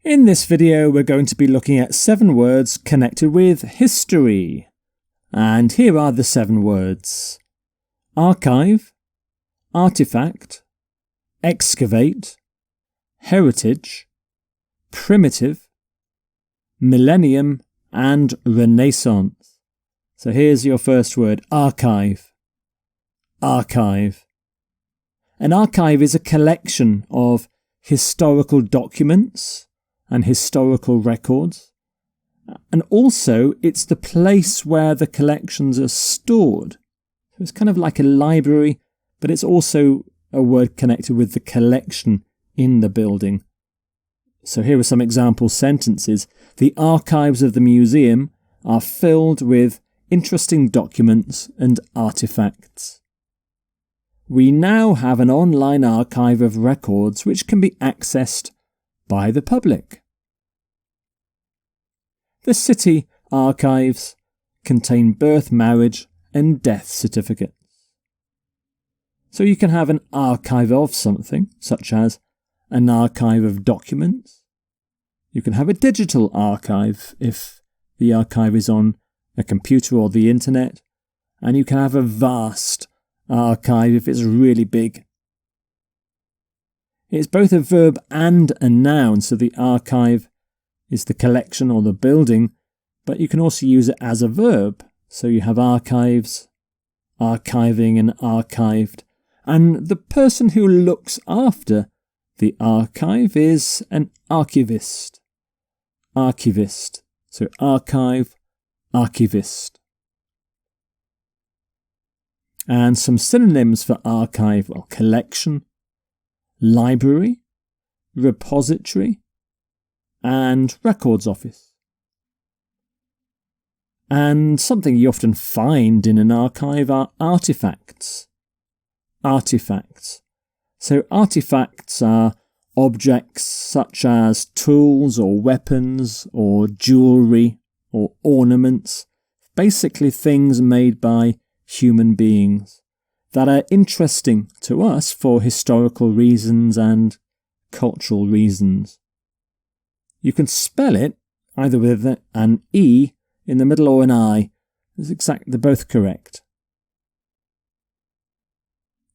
In this video, we're going to be looking at 7 words connected with history. And here are the 7 words: archive, artifact, excavate, heritage, primitive, millennium, and renaissance. So here's your first word: archive. Archive. An archive is a collection of historical documents and historical records, and also it's the place where the collections are stored. So it's kind of like a library, but it's also a word connected with the collection in the building. So here are some example sentences. The archives of the museum are filled with interesting documents and artifacts. We now have an online archive of records which can be accessed by the public. The city archives contain birth, marriage, and death certificates. So you can have an archive of something, such as an archive of documents. You can have a digital archive if the archive is on a computer or the internet, and you can have a vast archive if it's really big. It's both a verb and a noun, so the archive is the collection or the building, but you can also use it as a verb. So you have archives, archiving, and archived. And the person who looks after the archive is an archivist. Archivist. So archive, archivist. And some synonyms for archive: well, collection, library, repository, and records office. And something you often find in an archive are artifacts. Artifacts. So artifacts are objects such as tools or weapons or jewellery or ornaments, basically things made by human beings that are interesting to us for historical reasons and cultural reasons. You can spell it either with an E in the middle or an I. They're both correct.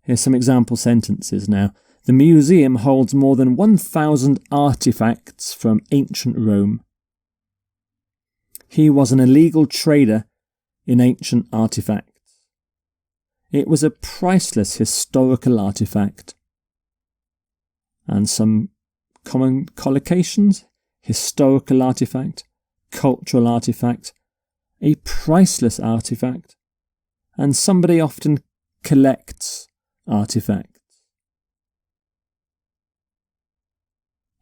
Here's some example sentences now. The museum holds more than 1,000 artifacts from ancient Rome. He was an illegal trader in ancient artifacts. It was a priceless historical artifact. And some common collocations: historical artifact, cultural artifact, a priceless artifact, and somebody often collects artifacts.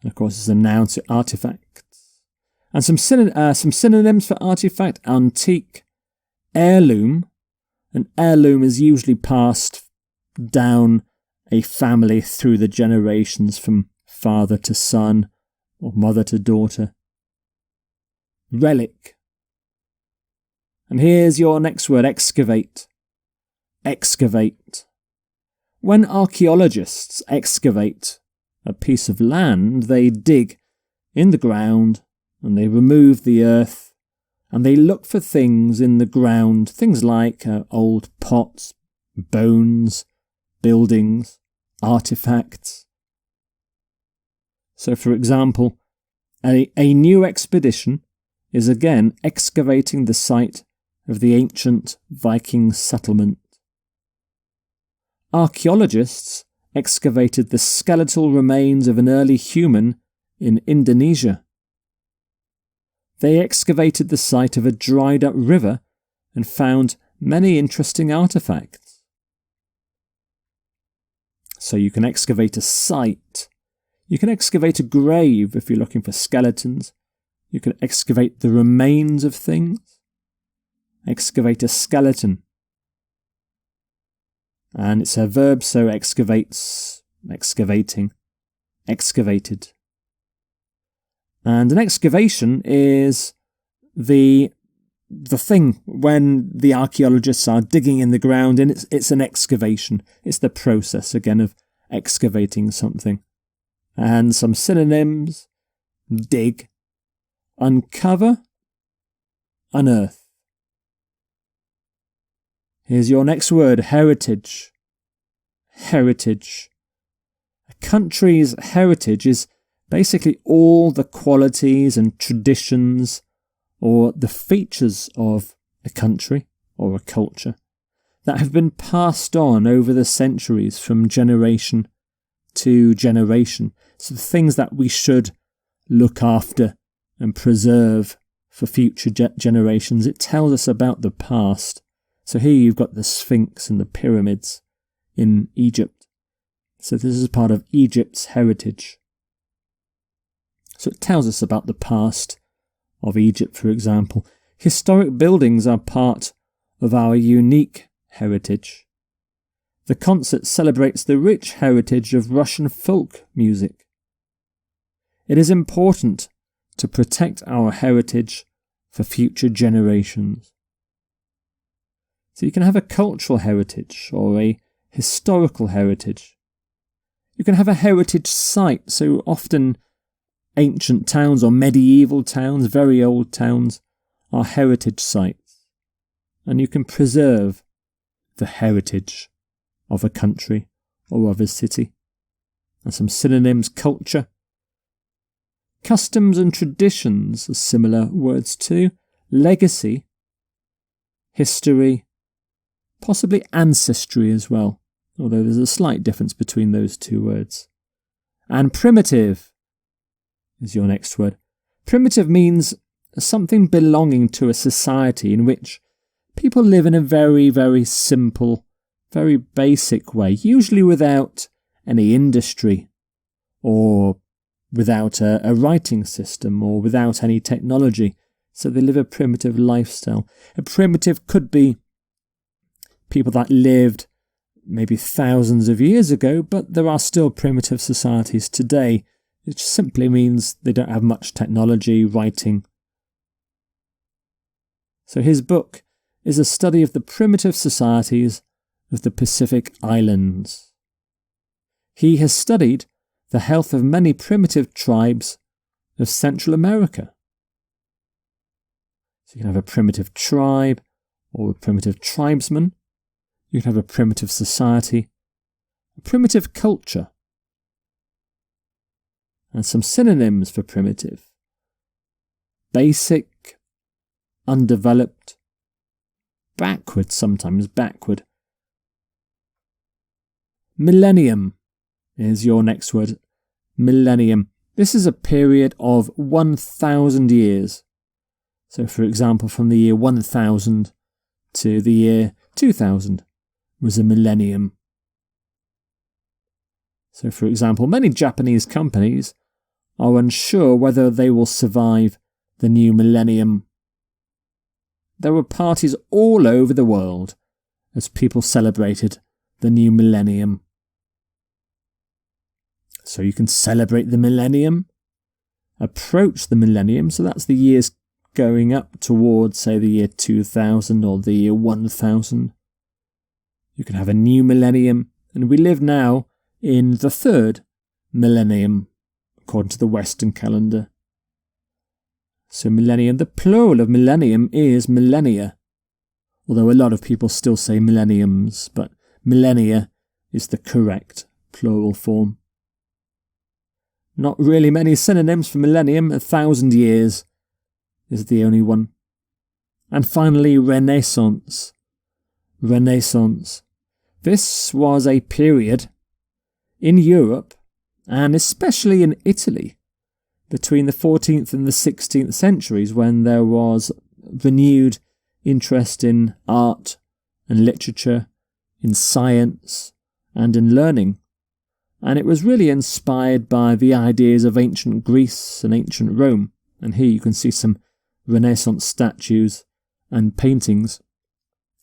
And of course, it's a noun, to artifacts. And some synonyms for artifact: antique, heirloom. An heirloom is usually passed down a family through the generations from father to son or mother to daughter. Relic. And here's your next word: excavate. Excavate. When archaeologists excavate a piece of land, they dig in the ground and they remove the earth and they look for things in the ground, things like old pots, bones, buildings, artifacts. So, for example, a new expedition is again excavating the site of the ancient Viking settlement. Archaeologists excavated the skeletal remains of an early human in Indonesia. They excavated the site of a dried-up river and found many interesting artifacts. So you can excavate a site. You can excavate a grave if you're looking for skeletons. You can excavate the remains of things. Excavate a skeleton. And it's a verb, so excavates, excavating, excavated. And an excavation is the thing when the archaeologists are digging in the ground, and it's an excavation. It's the process, again, of excavating something. And some synonyms: dig, uncover, unearth. Here's your next word, heritage. Heritage. A country's heritage is basically all the qualities and traditions or the features of a country or a culture that have been passed on over the centuries from generation to generation. So the things that we should look after and preserve for future generations. It tells us about the past. So here you've got the Sphinx and the pyramids in Egypt. So this is part of Egypt's heritage. So it tells us about the past of Egypt, for example. Historic buildings are part of our unique heritage. The concert celebrates the rich heritage of Russian folk music. It is important to protect our heritage for future generations. So you can have a cultural heritage or a historical heritage. You can have a heritage site, so often ancient towns or medieval towns, very old towns, are heritage sites. And you can preserve the heritage of a country or of a city. And some synonyms: culture. Customs and traditions are similar words too. Legacy, history, possibly ancestry as well, although there's a slight difference between those two words. And primitive is your next word. Primitive means something belonging to a society in which people live in a very, very simple, very basic way, usually without any industry or without a writing system or without any technology. So they live a primitive lifestyle. A primitive could be people that lived maybe thousands of years ago, but there are still primitive societies today, which simply means they don't have much technology, writing. So his book is a study of the primitive societies of the Pacific Islands. He has studied the health of many primitive tribes of Central America. So you can have a primitive tribe or a primitive tribesman. You can have a primitive society, a primitive culture, and some synonyms for primitive: basic, undeveloped, backward, sometimes backward. Millennium is your next word. Millennium. This is a period of 1,000 years. So, for example, from the year 1000 to the year 2000 was a millennium. So, for example, many Japanese companies are unsure whether they will survive the new millennium. There were parties all over the world as people celebrated the new millennium. So you can celebrate the millennium, approach the millennium, so that's the years going up towards, say, the year 2000 or the year 1000. You can have a new millennium, and we live now in the third millennium, according to the Western calendar. So millennium, the plural of millennium is millennia, although a lot of people still say millenniums, but millennia is the correct plural form. Not really many synonyms for millennium. 1,000 years is the only one. And finally, Renaissance. Renaissance. This was a period in Europe, and especially in Italy, between the 14th and the 16th centuries, when there was renewed interest in art and literature, in science and in learning. And it was really inspired by the ideas of ancient Greece and ancient Rome. And here you can see some Renaissance statues and paintings.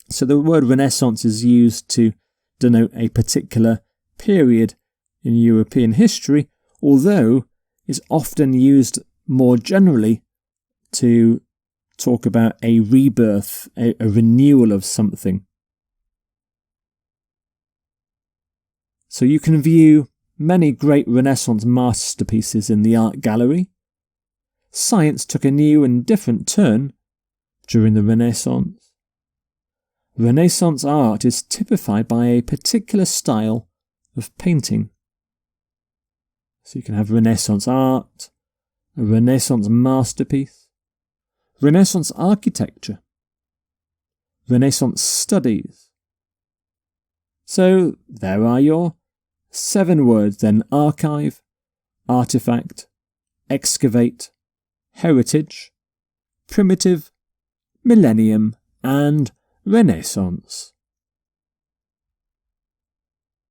So the word Renaissance is used to denote a particular period in European history, although is often used more generally to talk about a rebirth, a renewal of something. So you can view many great Renaissance masterpieces in the art gallery. science took a new and different turn during the Renaissance. Renaissance art is typified by a particular style of painting. So you can have Renaissance art, a Renaissance masterpiece, Renaissance architecture, Renaissance studies. So there are your 7 words then: archive, artifact, excavate, heritage, primitive, millennium and Renaissance.